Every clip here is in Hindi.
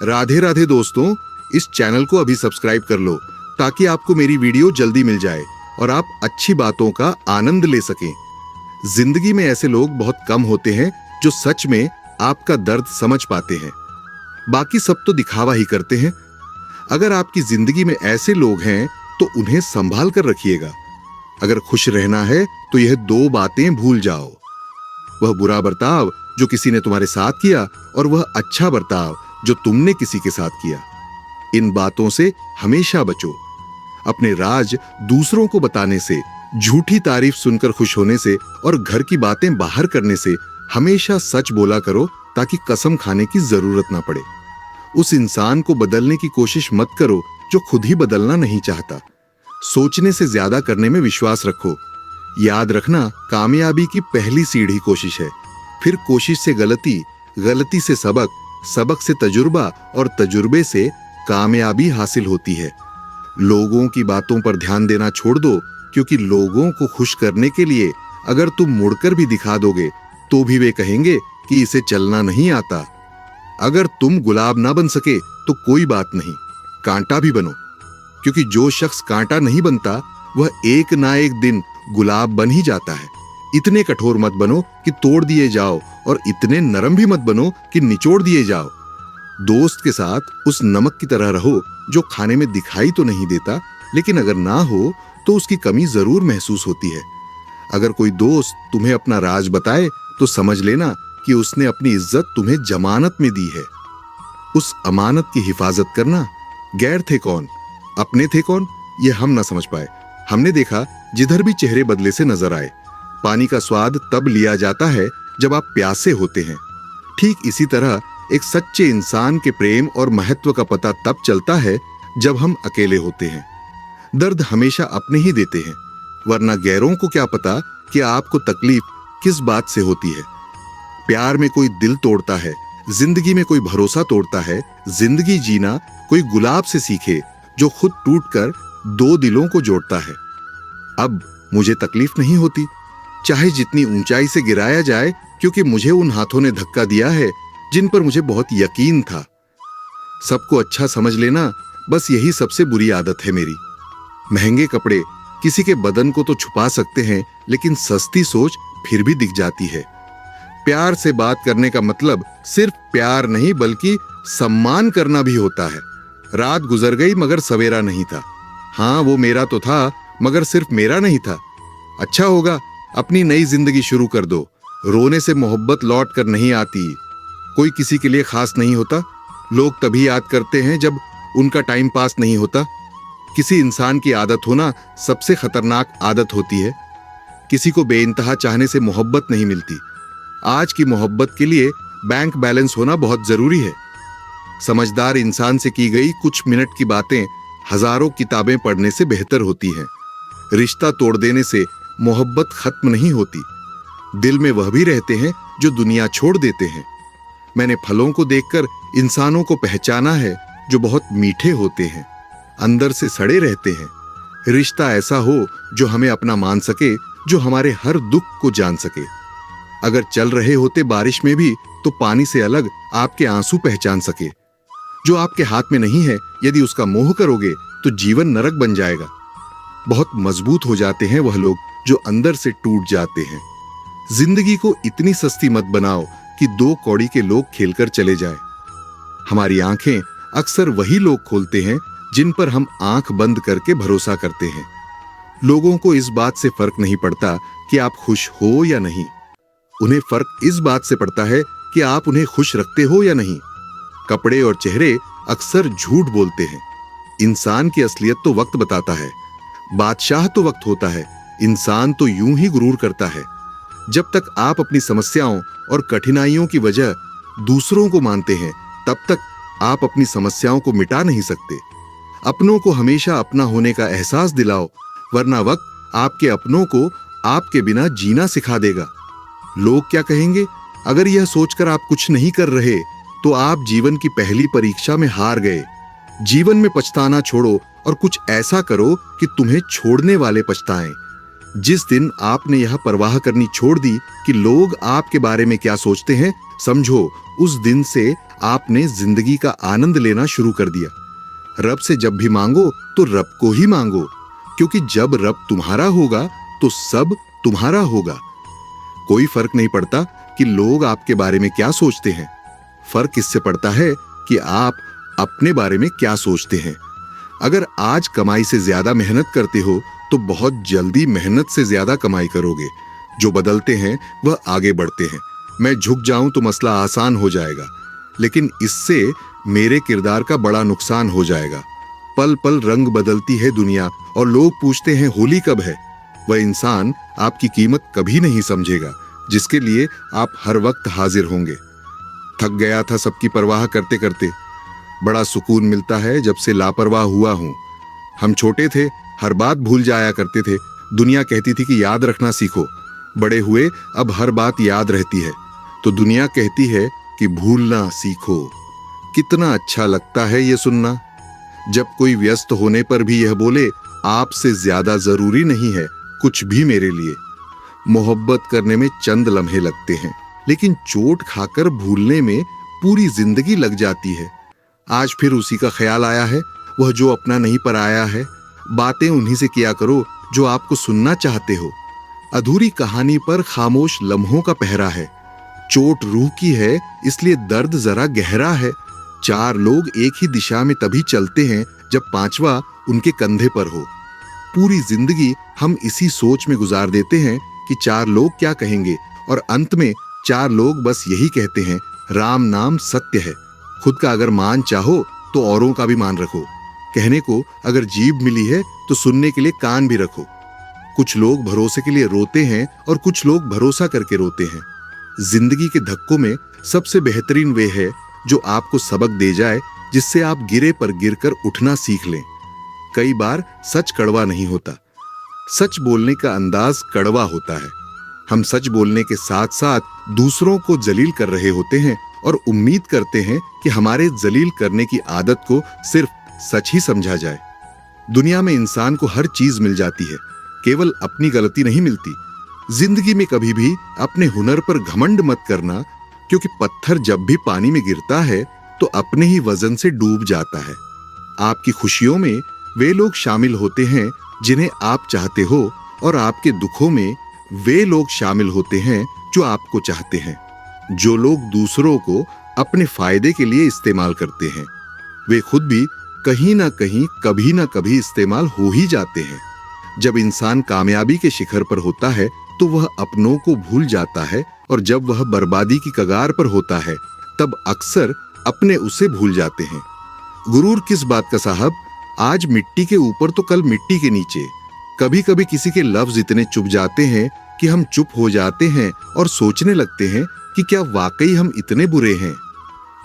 राधे राधे दोस्तों, इस चैनल को अभी सब्सक्राइब कर लो ताकि आपको मेरी वीडियो जल्दी मिल जाए और आप अच्छी बातों का आनंद ले सकें। जिंदगी में ऐसे लोग बहुत कम होते हैं जो सच में आपका दर्द समझ पाते हैं। बाकी सब तो दिखावा ही करते हैं। अगर आपकी जिंदगी में ऐसे लोग हैं तो उन्हें संभाल कर रखिएगा। अगर खुश रहना है तो यह दो बातें भूल जाओ, वह बुरा बर्ताव जो किसी ने तुम्हारे साथ किया और वह अच्छा बर्ताव जो तुमने किसी के साथ किया। इन बातों से हमेशा बचो। अपने राज दूसरों को बताने से, झूठी तारीफ सुनकर खुश होने से और घर की बातें बाहर करने से हमेशा सच बोला करो ताकि कसम खाने की जरूरत ना पड़े। उस इंसान को बदलने की कोशिश मत करो जो खुद ही बदलना नहीं चाहता। सोचने से ज्यादा करने में विश्वास रखो। याद रखना, कामयाबी की पहली सीढ़ी कोशिश है, फिर कोशिश से गलती, गलती से सबक, सबक से तजुर्बा और तजुर्बे से कामयाबी हासिल होती है। लोगों की बातों पर ध्यान देना छोड़ दो, क्योंकि लोगों को खुश करने के लिए अगर तुम मुड़कर भी दिखा दोगे तो भी वे कहेंगे कि इसे चलना नहीं आता। अगर तुम गुलाब ना बन सके तो कोई बात नहीं, कांटा भी बनो, क्योंकि जो शख्स कांटा नहीं बनता वह एक ना एक दिन गुलाब बन ही जाता है। इतने कठोर मत बनो कि तोड़ दिए जाओ और इतने नरम भी मत बनो कि निचोड़ दिए जाओ। दोस्त के साथ उस नमक की तरह रहो जो खाने में दिखाई तो नहीं देता, लेकिन अगर ना हो तो उसकी कमी जरूर महसूस होती है। अगर कोई दोस्त तुम्हें अपना राज बताए तो समझ लेना कि उसने अपनी इज्जत तुम्हें जमानत में दी है। उस अमानत की हिफाजत करना। गैर थे कौन, अपने थे कौन, ये हम ना समझ पाए। हमने देखा जिधर भी चेहरे बदले से नजर आए। पानी का स्वाद तब लिया जाता है जब आप प्यासे होते हैं। ठीक इसी तरह एक सच्चे इंसान के प्रेम और महत्व का पता तब चलता है जब हम अकेले होते हैं। दर्द हमेशा अपने ही देते हैं, वरना गैरों को क्या पता कि आपको तकलीफ किस बात से होती है। प्यार में कोई दिल तोड़ता है, जिंदगी में कोई भरोसा तोड़ता है। जिंदगी जीना कोई गुलाब से सीखे जो खुद टूटकर दो दिलों को जोड़ता है। अब मुझे तकलीफ नहीं होती, चाहे जितनी ऊंचाई से गिराया जाए, क्योंकि मुझे उन हाथों ने धक्का दिया है जिन पर मुझे बहुत यकीन था। सबको अच्छा समझ लेना, बस यही सबसे बुरी आदत है मेरी। महंगे कपड़े किसी के बदन को तो छुपा सकते हैं, लेकिन सस्ती सोच फिर भी दिख जाती है। प्यार से बात करने का मतलब सिर्फ प्यार नहीं बल्कि सम्मान करना भी होता है। रात गुजर गई मगर सवेरा नहीं था। हाँ, वो मेरा तो था मगर सिर्फ मेरा नहीं था। अच्छा होगा अपनी नई जिंदगी शुरू कर दो। रोने से मोहब्बत लौट कर नहीं आती। कोई किसी के लिए खास नहीं होता। लोग तभी याद करते हैं जब उनका टाइम पास नहीं होता। किसी इंसान की आदत होना सबसे खतरनाक आदत होती है। किसी को बेइंतहा चाहने से मोहब्बत नहीं मिलती। आज की मोहब्बत के लिए बैंक बैलेंस होना बहुत जरूरी है। समझदार इंसान से की गई कुछ मिनट की बातें हजारों किताबें पढ़ने से बेहतर होती हैं। रिश्ता तोड़ देने से मोहब्बत खत्म नहीं होती। दिल में वह भी रहते हैं जो दुनिया छोड़ देते हैं। मैंने फलों को देखकर इंसानों को पहचाना है जो बहुत मीठे होते हैं, अंदर से सड़े रहते हैं। रिश्ता ऐसा हो जो हमें अपना मान सके, जो हमारे हर दुख को जान सके। अगर चल रहे होते बारिश में भी तो पानी से अलग आपके आंसू पहचान सके। जो आपके हाथ में नहीं है, यदि उसका मोह करोगे तो जीवन नरक बन जाएगा। बहुत मजबूत हो जाते हैं वह लोग जो अंदर से टूट जाते हैं। जिंदगी को इतनी सस्ती मत बनाओ कि दो कौड़ी के लोग खेलकर चले जाए। हमारी आंखें अक्सर वही लोग खोलते हैं जिन पर हम आंख बंद करके भरोसा करते हैं। लोगों को इस बात से फर्क नहीं पड़ता कि आप खुश हो या नहीं। उन्हें फर्क इस बात से पड़ता है कि आप उन्हें खुश रखते हो या नहीं। कपड़े और चेहरे अक्सर झूठ बोलते हैं। इंसान की असलियत तो वक्त बताता है। बादशाह तो वक्त होता है, इंसान तो यूं ही गुरूर करता है। जब तक आप अपनी समस्याओं और कठिनाइयों की वजह दूसरों को मानते हैं, तब तक आप अपनी समस्याओं को मिटा नहीं सकते। अपनों को हमेशा अपना होने का एहसास दिलाओ, वरना वक्त आपके अपनों को आपके बिना जीना सिखा देगा। लोग क्या कहेंगे, अगर यह सोचकर आप कुछ नहीं कर रहे तो आप जीवन की पहली परीक्षा में हार गए। जीवन में पछताना छोड़ो और कुछ ऐसा करो कि तुम्हें छोड़ने वाले पछताएं। जिस दिन आपने यह परवाह करनी छोड़ दी कि लोग आपके बारे में क्या सोचते हैं, समझो उस दिन से आपने जिंदगी का आनंद लेना शुरू कर दिया। रब से जब भी मांगो तो रब को ही मांगो, क्योंकि जब रब तुम्हारा होगा तो सब तुम्हारा होगा। कोई फर्क नहीं पड़ता कि लोग आपके बारे में क्या सोचते हैं, फर्क इससे पड़ता है कि आप अपने बारे में क्या सोचते हैं। अगर आज कमाई से ज्यादा मेहनत करते हो तो बहुत जल्दी मेहनत से ज्यादा कमाई करोगे। जो बदलते हैं वह आगे बढ़ते हैं। मैं झुक जाऊं तो मसला आसान हो जाएगा, लेकिन इससे मेरे किरदार का बड़ा नुकसान हो जाएगा। पल पल रंग बदलती है दुनिया और लोग पूछते हैं होली कब है। वह इंसान आपकी कीमत कभी नहीं समझेगा जिसके लिए आप हर वक्त हाजिर होंगे। थक गया था सबकी परवाह करते करते। बड़ा सुकून मिलता है जब से लापरवाह हुआ हूं। हम छोटे थे, हर बात भूल जाया करते थे। दुनिया कहती थी कि याद रखना सीखो। बड़े हुए अब हर बात याद रहती है, तो दुनिया कहती है कि भूलना सीखो। कितना अच्छा लगता है ये सुनना, जब कोई व्यस्त होने पर भी यह बोले आपसे ज्यादा जरूरी नहीं है कुछ भी मेरे लिए। मोहब्बत करने में चंद लम्हे लगते हैं, लेकिन चोट खाकर भूलने में पूरी जिंदगी लग जाती है। आज फिर उसी का ख्याल आया है, वह जो अपना नहीं पर आया है। बातें उन्हीं से किया करो जो आपको सुनना चाहते हो। अधूरी कहानी पर खामोश लम्हों का पहरा है। चोट रूह की है, इसलिए दर्द जरा गहरा है। चार लोग एक ही दिशा में तभी चलते हैं जब पांचवा उनके कंधे पर हो। पूरी जिंदगी हम इसी सोच में गुजार देते हैं कि चार लोग क्या कहेंगे, और अंत में चार लोग बस यही कहते हैं, राम नाम सत्य है। खुद का अगर मान चाहो तो औरों का भी मान रखो। कहने को अगर जीभ मिली है तो सुनने के लिए कान भी रखो। कुछ लोग भरोसे के लिए रोते हैं और कुछ लोग भरोसा करके रोते हैं। जिंदगी के धक्कों में सबसे बेहतरीन वे है जो आपको सबक दे जाए, जिससे आप गिरे पर गिरकर उठना सीख लें। कई बार सच कड़वा नहीं होता, सच बोलने का अंदाज कड़वा होता है। हम सच बोलने के साथ साथ दूसरों को जलील कर रहे होते हैं और उम्मीद करते हैं कि हमारे जलील करने की आदत को सिर्फ सच ही समझा जाए। दुनिया में इंसान को हर चीज मिल जाती है, केवल अपनी गलती नहीं मिलती। जिंदगी में कभी भी अपने हुनर पर घमंड मत करना, क्योंकि पत्थर जब भी पानी में गिरता है तो अपने ही वजन से डूब जाता है। आपकी खुशियों में वे लोग शामिल होते हैं जिन्हें आप चाहते हो, और आपके दुखों में वे लोग शामिल होते हैं जो आपको चाहते हैं। जो लोग दूसरों को अपने फायदे के लिए इस्तेमाल करते हैं, वे खुद भी कहीं ना कहीं कभी ना कभी इस्तेमाल हो ही जाते हैं। जब इंसान कामयाबी के शिखर पर होता है तो वह अपनों को भूल जाता है, और जब वह बर्बादी की कगार पर होता है तब अक्सर अपने उसे भूल जाते हैं। गुरूर किस बात का साहब, आज मिट्टी के ऊपर तो कल मिट्टी के नीचे। कभी कभी किसी के लफ्ज इतने चुभ जाते हैं कि हम चुप हो जाते हैं और सोचने लगते हैं कि क्या वाकई हम इतने बुरे हैं।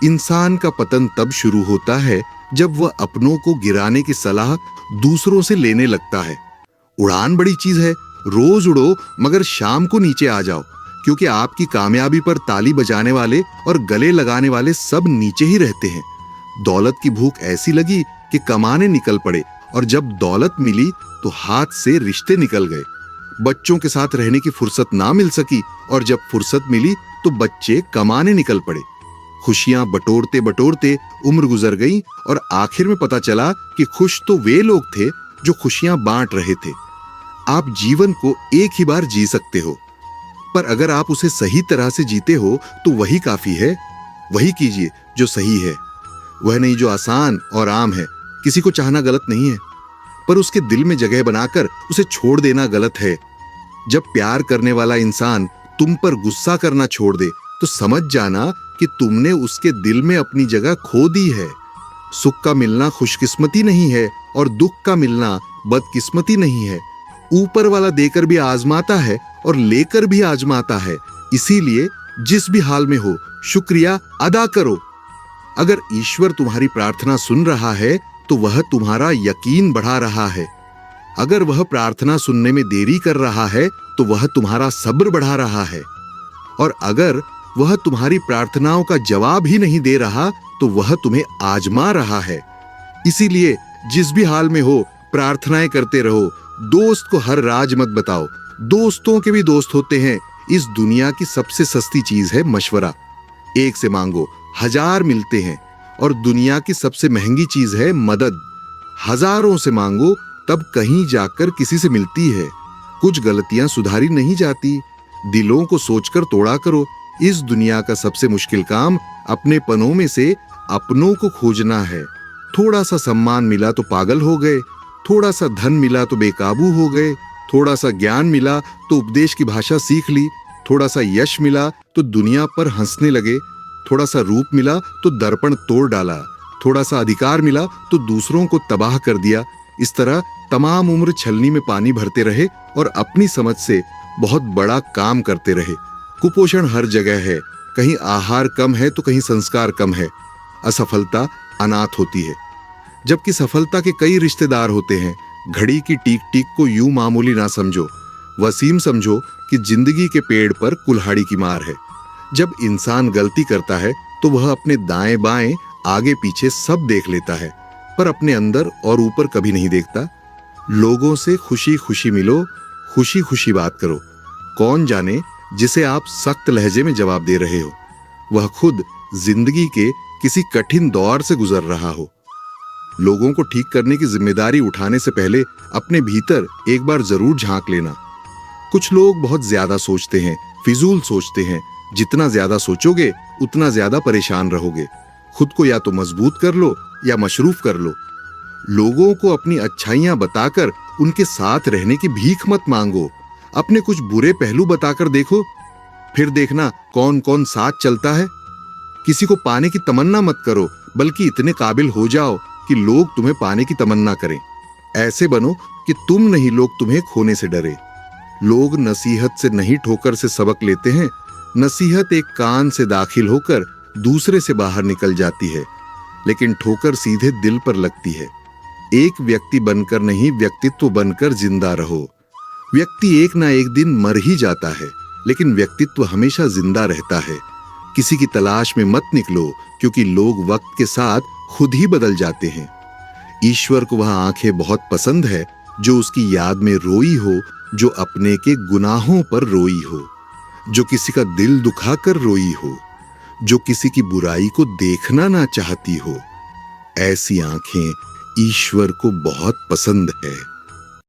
इंसान का पतन तब शुरू होता है जब वह अपनों को गिराने की सलाह दूसरों से लेने लगता है। उड़ान बड़ी चीज है, रोज उड़ो मगर शाम को नीचे आ जाओ, क्योंकि आपकी कामयाबी पर ताली बजाने वाले और गले लगाने वाले सब नीचे ही रहते हैं। दौलत की भूख ऐसी लगी कि कमाने निकल पड़े, और जब दौलत मिली तो हाथ से रिश्ते निकल गए। बच्चों के साथ रहने की फुर्सत ना मिल सकी, और जब फुर्सत मिली तो बच्चे कमाने निकल पड़े। खुशियां बटोरते बटोरते उम्र गुजर गई, और आखिर में पता चला कि खुश तो वे लोग थे जो खुशियां बांट रहे थे। आप जीवन को एक ही बार जी सकते हो, पर अगर आप उसे सही तरह से जीते हो तो वही काफी है। वही कीजिए जो सही है, वह नहीं जो आसान और आम है। किसी को चाहना गलत नहीं है, पर उसके दिल में जगह बनाकर उसे छोड़ देना गलत है। जब प्यार करने वाला इंसान तुम पर गुस्सा करना छोड़ दे तो समझ जाना कि तुमने उसके दिल में अपनी जगह खो दी है। सुख का मिलना खुशकिस्मती नहीं है, और दुख का मिलना बदकिस्मती नहीं है। ऊपर वाला देकर भी आजमाता है और लेकर भी आजमाता है। इसीलिए जिस भी हाल में हो शुक्रिया अदा करो। अगर ईश्वर तुम्हारी प्रार्थना सुन रहा है तो वह तुम्हारा यकीन बढ़ा रहा है। अगर वह प्रार्थना सुनने में देरी कर रहा है तो वह तुम्हारा सब्र बढ़ा रहा है। और अगर वह तुम्हारी प्रार्थनाओं का जवाब ही नहीं दे रहा तो वह तुम्हें आजमा रहा है। इसीलिए जिस भी हाल में हो प्रार्थनाएं करते रहो। दोस्त को हर राज मत बताओ, दोस्तों के भी दोस्त होते हैं। इस दुनिया की सबसे सस्ती चीज है मशवरा। एक से मांगो, 1000 मिलते हैं और दुनिया की सबसे महंगी चीज है मदद। हजारों से मांगो तब कहीं जाकर किसी से मिलती है। कुछ गलतियां सुधारी नहीं जाती, दिलों को सोचकर तोड़ा करो। इस दुनिया का सबसे मुश्किल काम अपने पनों में से अपनों को खोजना है। थोड़ा सा सम्मान मिला तो पागल हो गए, थोड़ा सा धन मिला तो बेकाबू हो गए, थोड़ा सा ज्ञान मिला तो उपदेश की भाषा सीख ली, थोड़ा सा यश मिला तो दुनिया पर हंसने लगे, थोड़ा सा रूप मिला तो दर्पण तोड़ डाला, थोड़ा सा अधिकार मिला तो दूसरों को तबाह कर दिया। इस तरह तमाम उम्र छलनी में पानी भरते रहे और अपनी समझ से बहुत बड़ा काम करते रहे। कुपोषण हर जगह है, कहीं आहार कम है तो कहीं संस्कार कम है। असफलता अनाथ होती है, जबकि सफलता के कई रिश्तेदार होते हैं। घड़ी की टीक टीक को यूं मामूली ना समझो, वसीम समझो कि जिंदगी के पेड़ पर कुल्हाड़ी की मार है। जब इंसान गलती करता है तो वह अपने दाएं बाएं आगे पीछे सब देख लेता है, पर अपने अंदर और ऊपर कभी नहीं देखता। लोगों से खुशी खुशी मिलो, खुशी खुशी बात करो। कौन जाने जिसे आप सख्त लहजे में जवाब दे रहे हो, वह खुद जिंदगी के किसी कठिन दौर से गुजर रहा हो। लोगों को ठीक करने की जिम्मेदारी उठाने से पहले अपने भीतर एक बार जरूर झांक लेना। कुछ लोग बहुत ज्यादा सोचते हैं, फिजूल सोचते हैं। जितना ज्यादा सोचोगे उतना ज्यादा परेशान रहोगे। खुद को या तो मजबूत कर लो या मशरूफ कर लो। लोगों को अपनी अच्छाइयां बताकर उनके साथ रहने की भीख मत मांगो। अपने कुछ बुरे पहलू बताकर देखो, फिर देखना कौन कौन साथ चलता है। किसी को पाने की तमन्ना मत करो, बल्कि इतने काबिल हो जाओ कि लोग तुम्हें पाने की तमन्ना करें। ऐसे बनो कि तुम नहीं, लोग तुम्हें खोने से डरे। लोग नसीहत से नहीं ठोकर से सबक लेते हैं। नसीहत एक कान से दाखिल होकर दूसरे से बाहर निकल जाती है, लेकिन ठोकर सीधे दिल पर लगती है। एक व्यक्ति बनकर नहीं, व्यक्तित्व बनकर जिंदा रहो। व्यक्ति एक ना एक दिन मर ही जाता है, लेकिन व्यक्तित्व हमेशा जिंदा रहता है। किसी की तलाश में मत निकलो, क्योंकि लोग वक्त के साथ खुद ही बदल जाते हैं। ईश्वर को वह आंखें बहुत पसंद है जो उसकी याद में रोई हो, जो अपने के गुनाहों पर रोई हो, जो किसी का दिल दुखाकर रोई हो, जो किसी की बुराई को देखना ना चाहती हो। ऐसी आंखें ईश्वर को बहुत पसंद है।